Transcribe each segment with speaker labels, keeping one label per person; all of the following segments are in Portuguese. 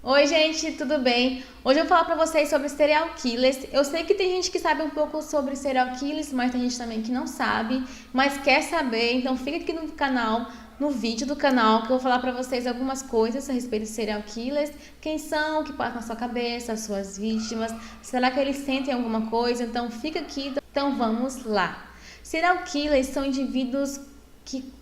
Speaker 1: Oi, gente, tudo bem? Hoje eu vou falar pra vocês sobre serial killers. Eu sei que tem gente que sabe um pouco sobre serial killers, mas tem gente também que não sabe, mas quer saber, então fica aqui no canal, no vídeo do canal, que eu vou falar pra vocês algumas coisas a respeito de serial killers, quem são, o que passa na sua cabeça, as suas vítimas, será que eles sentem alguma coisa? Então fica aqui, então vamos lá. Serial killers são indivíduos que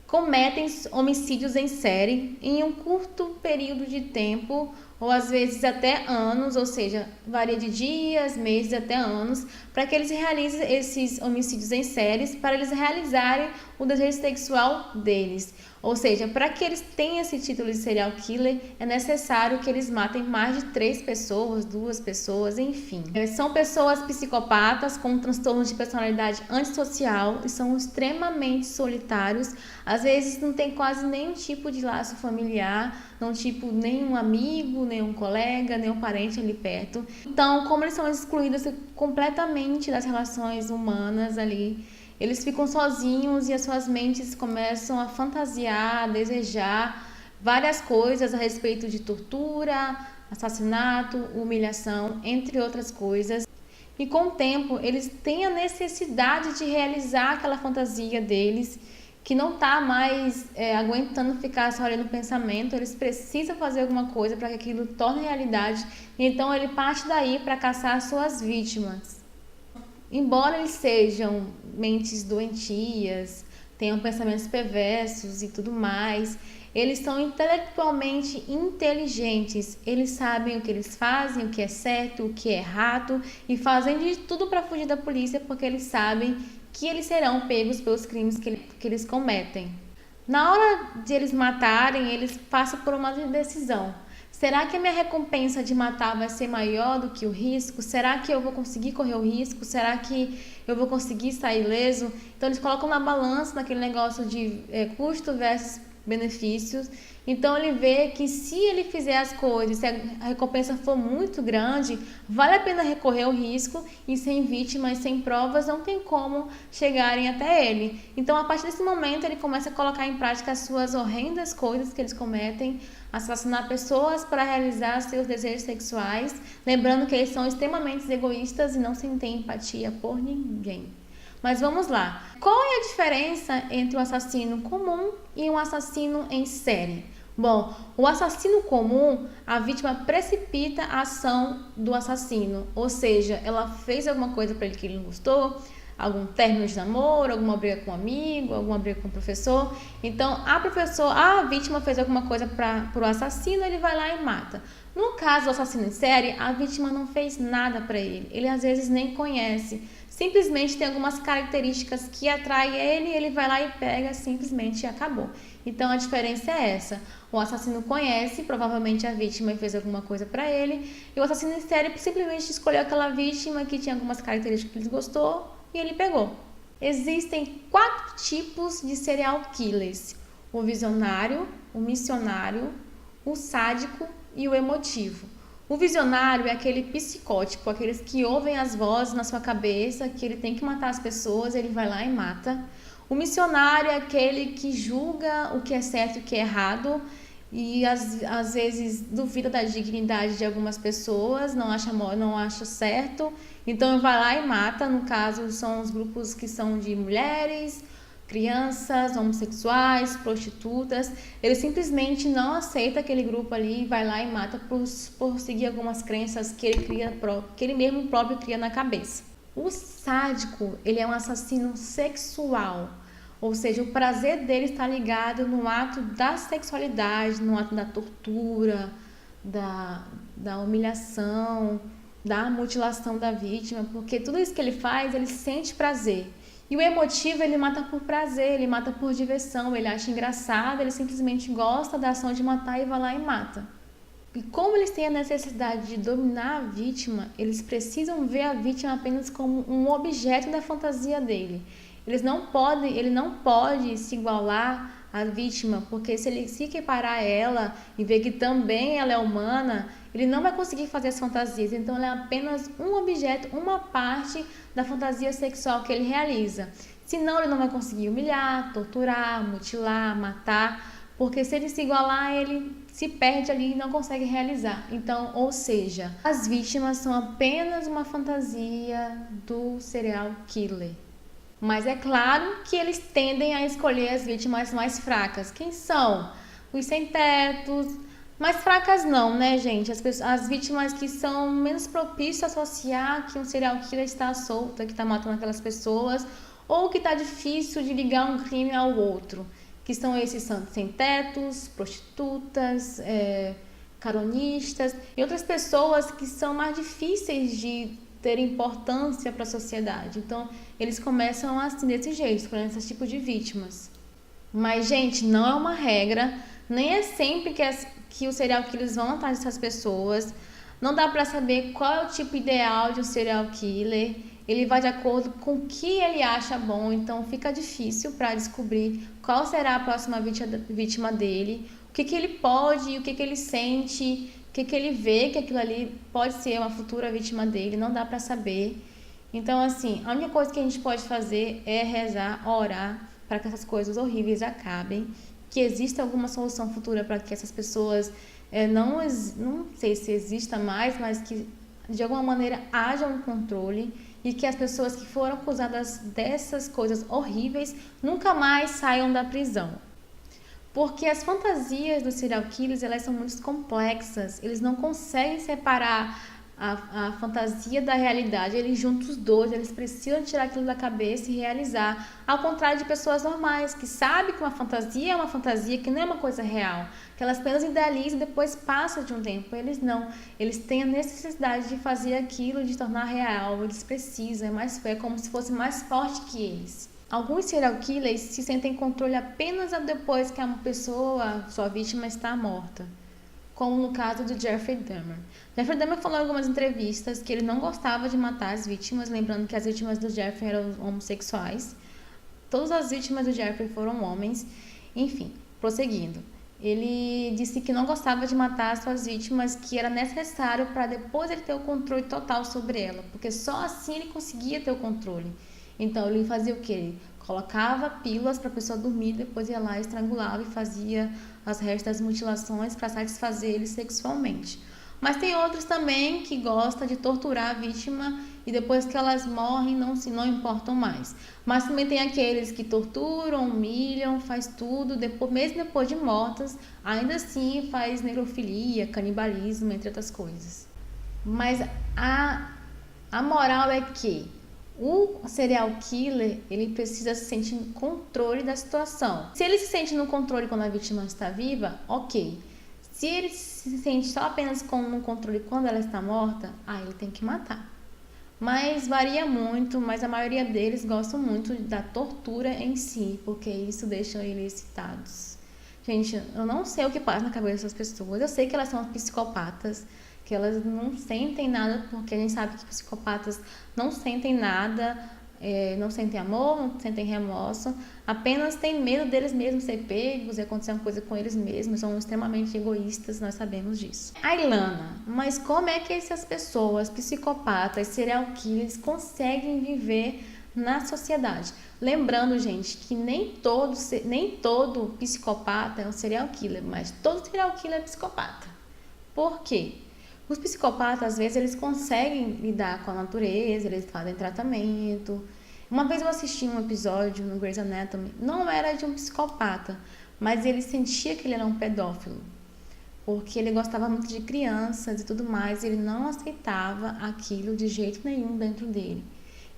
Speaker 1: cometem homicídios em série em um curto período de tempo, ou às vezes até anos, ou seja, varia de dias, meses até anos, para que eles realizem esses homicídios em séries, para eles realizarem o desejo sexual deles. Ou seja, para que eles tenham esse título de serial killer, é necessário que eles matem mais de 3 pessoas, 2 pessoas, enfim. São pessoas psicopatas com transtornos de personalidade antissocial e são extremamente solitários. Às vezes não tem quase nenhum tipo de laço familiar, não tipo nenhum amigo, nenhum colega, nenhum parente ali perto. Então, como eles são excluídos completamente das relações humanas ali, eles ficam sozinhos e as suas mentes começam a fantasiar, a desejar várias coisas a respeito de tortura, assassinato, humilhação, entre outras coisas. E com o tempo, eles têm a necessidade de realizar aquela fantasia deles, que não está mais aguentando ficar só olhando o pensamento, eles precisam fazer alguma coisa para que aquilo torne realidade. Então ele parte daí para caçar as suas vítimas. Embora eles sejam mentes doentias, tenham pensamentos perversos e tudo mais, eles são intelectualmente inteligentes. Eles sabem o que eles fazem, o que é certo, o que é errado e fazem de tudo para fugir da polícia porque eles sabem que eles serão pegos pelos crimes que eles cometem. Na hora de eles matarem, eles passam por uma decisão. Será que a minha recompensa de matar vai ser maior do que o risco? Será que eu vou conseguir correr o risco? Será que eu vou conseguir sair ileso? Então eles colocam na balança naquele negócio de custo versus benefícios. Então ele vê que se ele fizer as coisas, se a recompensa for muito grande, vale a pena recorrer ao risco e sem vítimas, sem provas, não tem como chegarem até ele. Então a partir desse momento ele começa a colocar em prática as suas horrendas coisas que eles cometem, assassinar pessoas para realizar seus desejos sexuais, lembrando que eles são extremamente egoístas e não sentem empatia por ninguém. Mas vamos lá. Qual é a diferença entre um assassino comum e um assassino em série? Bom, o assassino comum, a vítima precipita a ação do assassino, ou seja, ela fez alguma coisa para ele que ele não gostou, algum término de namoro, alguma briga com um amigo, alguma briga com o professor. Então, a vítima fez alguma coisa para o assassino, ele vai lá e mata. No caso do assassino em série, a vítima não fez nada para ele. Ele às vezes nem conhece. Simplesmente tem algumas características que atraem ele vai lá e pega simplesmente e acabou. Então a diferença é essa. O assassino conhece provavelmente a vítima e fez alguma coisa para ele, e o assassino em série simplesmente escolheu aquela vítima que tinha algumas características que ele gostou e ele pegou. Existem 4 tipos de serial killers: o visionário, o missionário, o sádico e o emotivo. O visionário é aquele psicótipo, aqueles que ouvem as vozes na sua cabeça, que ele tem que matar as pessoas, ele vai lá e mata. O missionário é aquele que julga o que é certo e o que é errado e às vezes duvida da dignidade de algumas pessoas, não acha certo, então vai lá e mata. No caso, são os grupos que são de mulheres, crianças, homossexuais, prostitutas. Ele simplesmente não aceita aquele grupo ali e vai lá e mata por seguir algumas crenças que ele mesmo próprio cria na cabeça. O sádico, ele é um assassino sexual, ou seja, o prazer dele está ligado no ato da sexualidade, no ato da tortura, da humilhação, da mutilação da vítima, porque tudo isso que ele faz, ele sente prazer. E o emotivo, ele mata por prazer, ele mata por diversão, ele acha engraçado, ele simplesmente gosta da ação de matar e vai lá e mata. E como eles têm a necessidade de dominar a vítima, eles precisam ver a vítima apenas como um objeto da fantasia dele. Ele não pode se igualar à vítima, porque se ele se equiparar a ela e ver que também ela é humana, ele não vai conseguir fazer as fantasias. Então ela é apenas um objeto, uma parte da fantasia sexual que ele realiza. Senão ele não vai conseguir humilhar, torturar, mutilar, matar, porque se ele se igualar a ele, se perde ali e não consegue realizar. Então, ou seja, as vítimas são apenas uma fantasia do serial killer. Mas é claro que eles tendem a escolher as vítimas mais fracas. Quem são? Os sem-tetos. Mais fracas não, né, gente? As vítimas que são menos propícias a associar que um serial killer está solto, que está matando aquelas pessoas, ou que está difícil de ligar um crime ao outro. Que são esses sem-tetos, prostitutas, caronistas e outras pessoas que são mais difíceis de ter importância para a sociedade. Então, eles começam assim, desse jeito, escolhendo esse tipo de vítimas. Mas, gente, não é uma regra, nem é sempre que os serial killers vão atrás dessas pessoas. Não dá para saber qual é o tipo ideal de um serial killer. Ele vai de acordo com o que ele acha bom, então fica difícil para descobrir qual será a próxima vítima dele, o que ele pode, o que ele sente, o que ele vê que aquilo ali pode ser uma futura vítima dele, não dá para saber. Então, assim, a única coisa que a gente pode fazer é rezar, orar para que essas coisas horríveis acabem, que exista alguma solução futura para que essas pessoas, não sei se exista mais, mas que de alguma maneira haja um controle e que as pessoas que foram acusadas dessas coisas horríveis nunca mais saiam da prisão. Porque as fantasias dos serial killers, elas são muito complexas, eles não conseguem separar a fantasia da realidade, eles juntam os dois, eles precisam tirar aquilo da cabeça e realizar, ao contrário de pessoas normais, que sabem que uma fantasia é uma fantasia, que não é uma coisa real, que elas apenas idealizam e depois passa de um tempo. Eles não, eles têm a necessidade de fazer aquilo, de tornar real, eles precisam, é como se fosse mais forte que eles. Alguns serial killers se sentem em controle apenas depois que a pessoa, sua vítima, está morta, como no caso do Jeffrey Dahmer. Jeffrey Dahmer falou em algumas entrevistas que ele não gostava de matar as vítimas, lembrando que as vítimas do Jeffrey eram homossexuais. Todas as vítimas do Jeffrey foram homens. Enfim, prosseguindo. Ele disse que não gostava de matar as suas vítimas, que era necessário para depois ele ter o controle total sobre ela, porque só assim ele conseguia ter o controle. Então ele fazia o quê? Ele colocava pílulas para a pessoa dormir, depois ia lá, estrangulava e fazia as restas das mutilações para satisfazer ele sexualmente. Mas tem outros também que gostam de torturar a vítima e depois que elas morrem não importam mais. Mas também tem aqueles que torturam, humilham, faz tudo, mesmo depois de mortas, ainda assim faz necrofilia, canibalismo, entre outras coisas. Mas a moral é que o serial killer, ele precisa se sentir em controle da situação. Se ele se sente no controle quando a vítima está viva, ok. Se ele se sente só apenas no controle quando ela está morta, aí ele tem que matar. Mas varia muito, mas a maioria deles gostam muito da tortura em si, porque isso deixa eles excitados. Gente, eu não sei o que passa na cabeça dessas pessoas. Eu sei que elas são psicopatas, que elas não sentem nada, porque a gente sabe que psicopatas não sentem nada, não sentem amor, não sentem remorso, apenas têm medo deles mesmos ser pegos e acontecer uma coisa com eles mesmos, são extremamente egoístas, nós sabemos disso. Ailana, mas como é que essas pessoas, psicopatas, serial killers, conseguem viver na sociedade? Lembrando, gente, que nem todo psicopata é um serial killer, mas todo serial killer é psicopata. Por quê? Os psicopatas, às vezes, eles conseguem lidar com a natureza, eles fazem tratamento. Uma vez eu assisti um episódio no Grey's Anatomy, não era de um psicopata, mas ele sentia que ele era um pedófilo, porque ele gostava muito de crianças e tudo mais, e ele não aceitava aquilo de jeito nenhum dentro dele.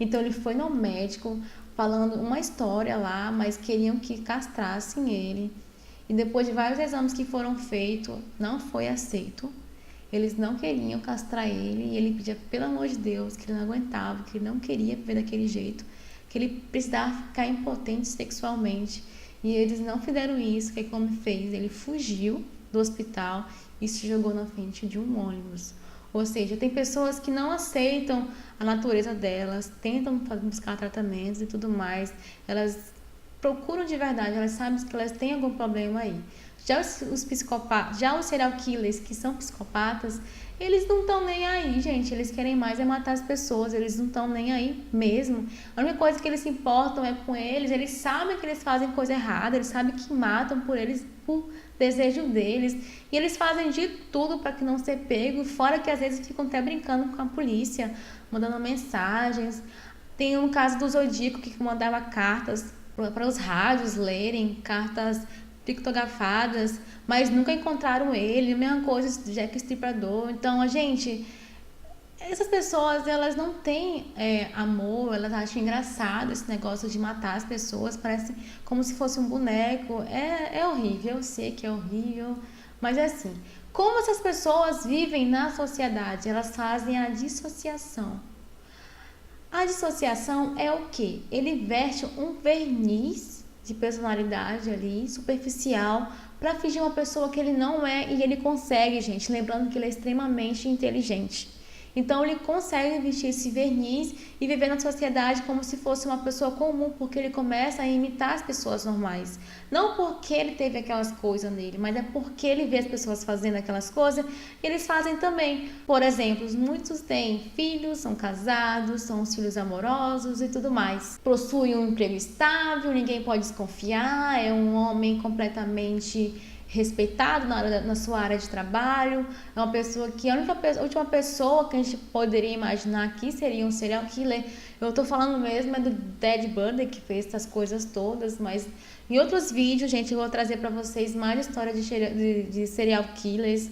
Speaker 1: Então ele foi no médico falando uma história lá, mas queriam que castrassem ele. E depois de vários exames que foram feitos, não foi aceito. Eles não queriam castrar ele e ele pedia, pelo amor de Deus, que ele não aguentava, que ele não queria viver daquele jeito, que ele precisava ficar impotente sexualmente. E eles não fizeram isso, que como fez? Ele fugiu do hospital e se jogou na frente de um ônibus. Ou seja, tem pessoas que não aceitam a natureza delas, tentam buscar tratamentos e tudo mais, elas procuram de verdade, elas sabem que elas têm algum problema aí. os psicopatas, já os serial killers que são psicopatas, eles não estão nem aí, gente. Eles querem mais é matar as pessoas. Eles não estão nem aí mesmo. A única coisa que eles se importam é com eles. Eles sabem que eles fazem coisa errada. Eles sabem que matam por eles, por desejo deles. E eles fazem de tudo para que não ser pego. Fora que às vezes ficam até brincando com a polícia, mandando mensagens. Tem um caso do Zodíaco que mandava cartas para os rádios lerem, cartas pictografadas, mas nunca encontraram ele. A mesma coisa do Jack Estripador. Então, gente, essas pessoas, elas não têm amor, elas acham engraçado esse negócio de matar as pessoas, parece como se fosse um boneco. É horrível, eu sei que é horrível, mas é assim. Como essas pessoas vivem na sociedade? Elas fazem a dissociação. A dissociação é o quê? Ele veste um verniz de personalidade ali, superficial, para fingir uma pessoa que ele não é, e ele consegue, gente, lembrando que ele é extremamente inteligente. Então ele consegue vestir esse verniz e viver na sociedade como se fosse uma pessoa comum, porque ele começa a imitar as pessoas normais. Não porque ele teve aquelas coisas nele, mas é porque ele vê as pessoas fazendo aquelas coisas e eles fazem também. Por exemplo, muitos têm filhos, são casados, são os filhos amorosos e tudo mais. Possuem um emprego estável, ninguém pode desconfiar, é um homem completamente respeitado na sua área de trabalho, é uma pessoa que a última pessoa que a gente poderia imaginar aqui seria um serial killer. Eu tô falando mesmo do Ted Bundy, que fez essas coisas todas, mas em outros vídeos, gente, eu vou trazer para vocês mais histórias de serial killers.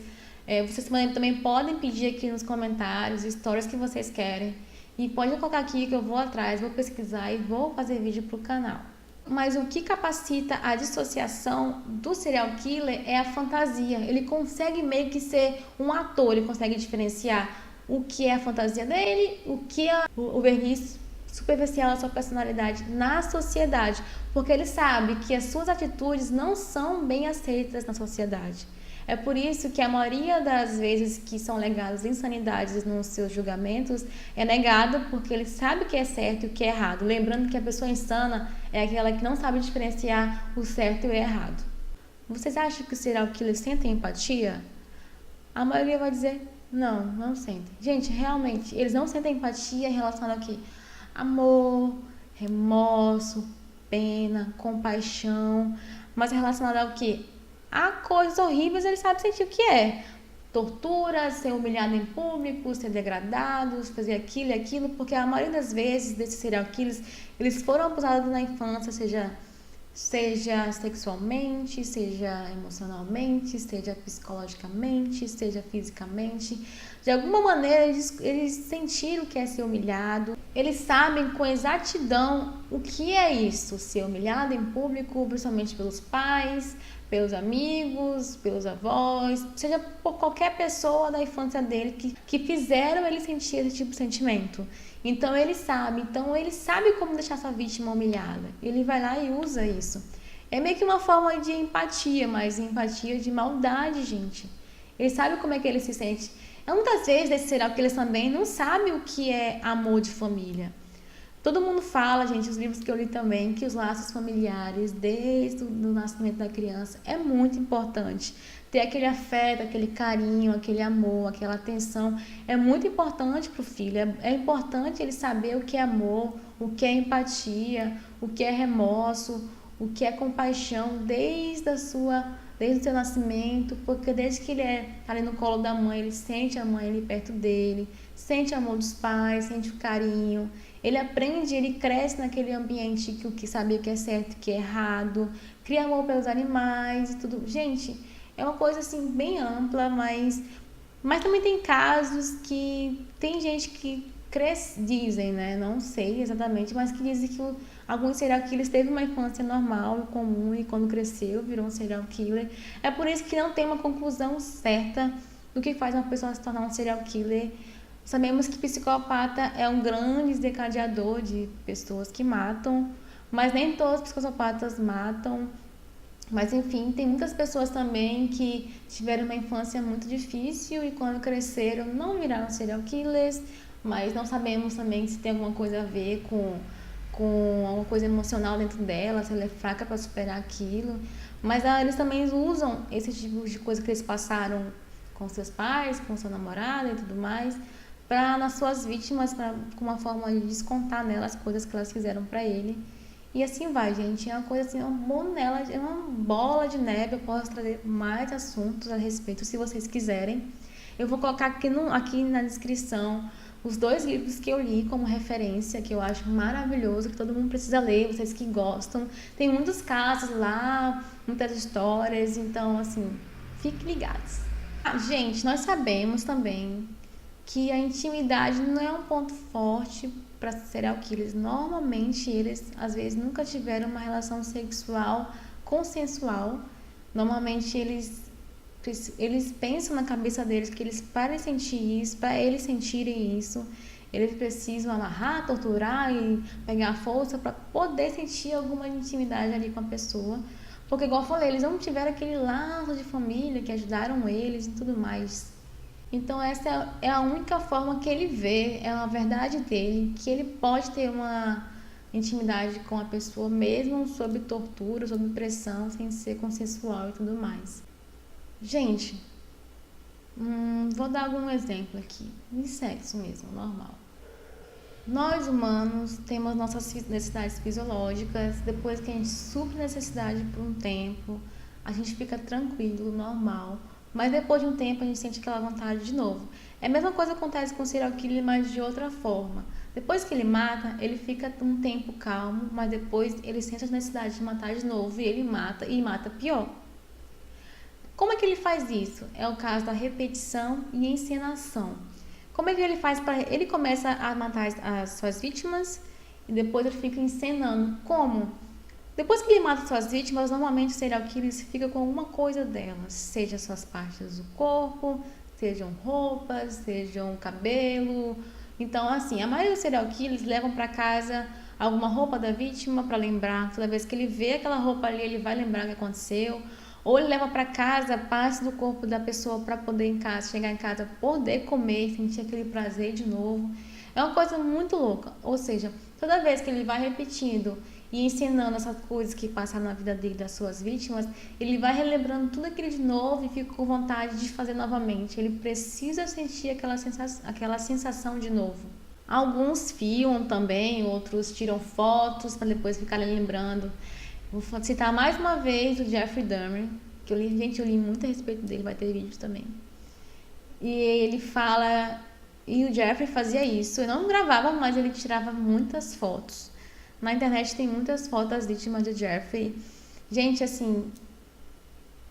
Speaker 1: Vocês também podem pedir aqui nos comentários histórias que vocês querem, e pode colocar aqui que eu vou atrás, vou pesquisar e vou fazer vídeo pro canal. Mas o que capacita a dissociação do serial killer é a fantasia. Ele consegue meio que ser um ator, ele consegue diferenciar o que é a fantasia dele, o que é o verniz superficial da sua personalidade na sociedade, porque ele sabe que as suas atitudes não são bem aceitas na sociedade. É por isso que a maioria das vezes que são negadas insanidades nos seus julgamentos é negada porque ele sabe o que é certo e o que é errado. Lembrando que a pessoa insana é aquela que não sabe diferenciar o certo e o errado. Vocês acham que os serial killers sentem empatia? A maioria vai dizer não sentem. Gente, realmente, eles não sentem empatia relacionada ao quê? Amor, remorso, pena, compaixão, mas relacionada ao quê? Há coisas horríveis, ele sabe sentir o que é. Tortura, ser humilhado em público, ser degradado, fazer aquilo e aquilo, porque a maioria das vezes desses serial killers, eles foram abusados na infância, seja sexualmente, seja emocionalmente, seja psicologicamente, seja fisicamente. De alguma maneira, eles sentiram o que é ser humilhado. Eles sabem com exatidão o que é isso, ser humilhado em público, principalmente pelos pais, pelos amigos, pelos avós, seja por qualquer pessoa da infância dele que fizeram ele sentir esse tipo de sentimento. Então ele sabe como deixar sua vítima humilhada. Ele vai lá e usa isso. É meio que uma forma de empatia, mas empatia de maldade, gente. Ele sabe como é que ele se sente. Muitas vezes esse serial killer também não sabe o que é amor de família. Todo mundo fala, gente, os livros que eu li também, que os laços familiares, desde o nascimento da criança, é muito importante. Ter aquele afeto, aquele carinho, aquele amor, aquela atenção, é muito importante para o filho. É importante ele saber o que é amor, o que é empatia, o que é remorso, o que é compaixão, desde o seu nascimento, porque desde que ele tá ali no colo da mãe, ele sente a mãe ali perto dele, sente o amor dos pais, sente o carinho. Ele aprende, ele cresce naquele ambiente que sabia que é certo, que é errado, cria amor pelos animais e tudo. Gente, é uma coisa assim bem ampla, mas também tem casos que tem gente que dizem, né? Não sei exatamente, mas que dizem que alguns serial killers teve uma infância normal e comum e quando cresceu virou um serial killer. É por isso que não tem uma conclusão certa do que faz uma pessoa se tornar um serial killer. Sabemos que psicopata é um grande desencadeador de pessoas que matam, mas nem todos os psicopatas matam. Mas enfim, tem muitas pessoas também que tiveram uma infância muito difícil e quando cresceram não viraram serial killers, mas não sabemos também se tem alguma coisa a ver com com alguma coisa emocional dentro dela, se ela é fraca para superar aquilo. Mas eles também usam esse tipo de coisa que eles passaram com seus pais, com seu namorado e tudo mais, para nas suas vítimas, com uma forma de descontar nelas as coisas que elas fizeram para ele. E assim vai, gente. É uma coisa assim, é uma bola de neve. Eu posso trazer mais assuntos a respeito, se vocês quiserem. Eu vou colocar aqui na descrição os 2 livros que eu li como referência, que eu acho maravilhoso, que todo mundo precisa ler, vocês que gostam. Tem muitos casos lá, muitas histórias, então, assim, fiquem ligados. Gente, nós sabemos também que a intimidade não é um ponto forte para serial killers. Normalmente, eles, às vezes, nunca tiveram uma relação sexual consensual. Normalmente, eles pensam na cabeça deles que eles, para sentir isso, para eles sentirem isso, eles precisam amarrar, torturar e pegar força para poder sentir alguma intimidade ali com a pessoa. Porque, igual eu falei, eles não tiveram aquele laço de família que ajudaram eles e tudo mais. Então, essa é a única forma que ele vê, é a verdade dele, que ele pode ter uma intimidade com a pessoa, mesmo sob tortura, sob pressão, sem ser consensual e tudo mais. Gente, vou dar algum exemplo aqui, de sexo mesmo, normal. Nós humanos temos nossas necessidades fisiológicas, depois que a gente supre a necessidade por um tempo, a gente fica tranquilo, normal, mas depois de um tempo a gente sente aquela vontade de novo. É a mesma coisa que acontece com o serial killer, mas de outra forma. Depois que ele mata, ele fica um tempo calmo, mas depois ele sente a necessidade de matar de novo e ele mata, e mata pior. Como é que ele faz isso? É o caso da repetição e encenação. Como é que ele faz para... Ele começa a matar as suas vítimas e depois ele fica encenando. Como? Depois que ele mata suas vítimas, normalmente o serial killer fica com alguma coisa delas. Seja suas partes do corpo, sejam roupas, sejam cabelo. Então, assim, a maioria dos serial killers levam para casa alguma roupa da vítima para lembrar. Toda vez que ele vê aquela roupa ali, ele vai lembrar o que aconteceu. Ou ele leva para casa partes do corpo da pessoa para poder chegar em casa, poder comer, sentir aquele prazer de novo. É uma coisa muito louca. Ou seja, toda vez que ele vai repetindo e ensinando essas coisas que passaram na vida dele, das suas vítimas, ele vai relembrando tudo aquilo de novo e fica com vontade de fazer novamente. Ele precisa sentir aquela sensação de novo. Alguns filmam também, outros tiram fotos para depois ficarem lembrando. Vou citar mais uma vez o Jeffrey Dahmer, que eu li muito a respeito dele, vai ter vídeo também. E ele fala, e o Jeffrey fazia isso, eu não gravava, mas ele tirava muitas fotos. Na internet tem muitas fotos das vítimas do Jeffrey. Gente, assim,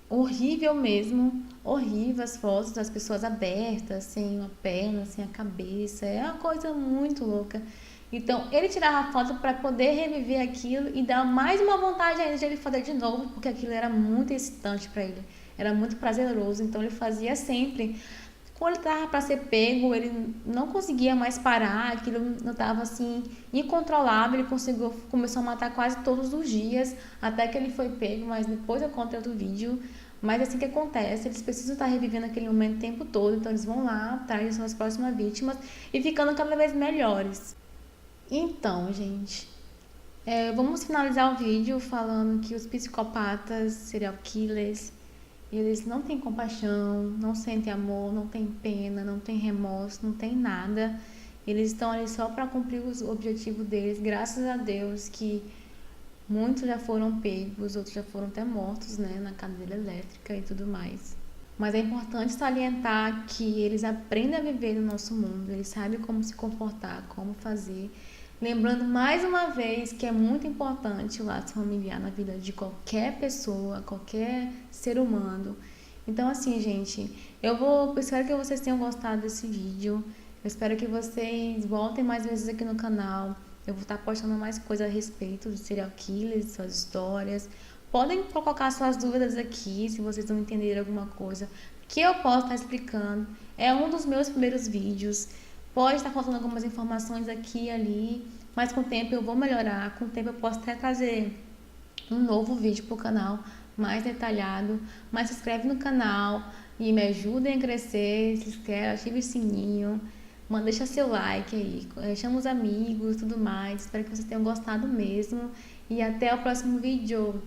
Speaker 1: horrível mesmo, horrível as fotos das pessoas abertas, sem uma perna, sem a cabeça, é uma coisa muito louca. Então, ele tirava a foto para poder reviver aquilo e dar mais uma vontade ainda de ele fazer de novo, porque aquilo era muito excitante para ele, era muito prazeroso, então ele fazia sempre. Quando ele estava para ser pego, ele não conseguia mais parar, aquilo não estava assim, incontrolável, ele começou a matar quase todos os dias, até que ele foi pego, mas depois eu conto outro vídeo. Mas assim que acontece, eles precisam estar revivendo aquele momento o tempo todo, então eles vão lá atrás das suas próximas vítimas e ficando cada vez melhores. Então, gente, vamos finalizar o vídeo falando que os psicopatas, serial killers, eles não têm compaixão, não sentem amor, não têm pena, não têm remorso, não têm nada. Eles estão ali só para cumprir os objetivos deles. Graças a Deus que muitos já foram pegos, outros já foram até mortos, né, na cadeira elétrica e tudo mais. Mas é importante salientar que eles aprendem a viver no nosso mundo, eles sabem como se comportar, como fazer. Lembrando mais uma vez que é muito importante o laço familiar na vida de qualquer pessoa, qualquer ser humano. Então, assim, gente, eu espero que vocês tenham gostado desse vídeo. Eu espero que vocês voltem mais vezes aqui no canal. Eu vou estar postando mais coisas a respeito de serial killers, suas histórias. Podem colocar suas dúvidas aqui, se vocês não entenderem alguma coisa que eu posso estar explicando. É um dos meus primeiros vídeos. Pode estar faltando algumas informações aqui e ali, mas com o tempo eu vou melhorar. Com o tempo eu posso até trazer um novo vídeo para o canal, mais detalhado. Mas se inscreve no canal e me ajudem a crescer. Se inscreve, ative o sininho. deixa seu like aí, chama os amigos e tudo mais. Espero que vocês tenham gostado mesmo. E até o próximo vídeo.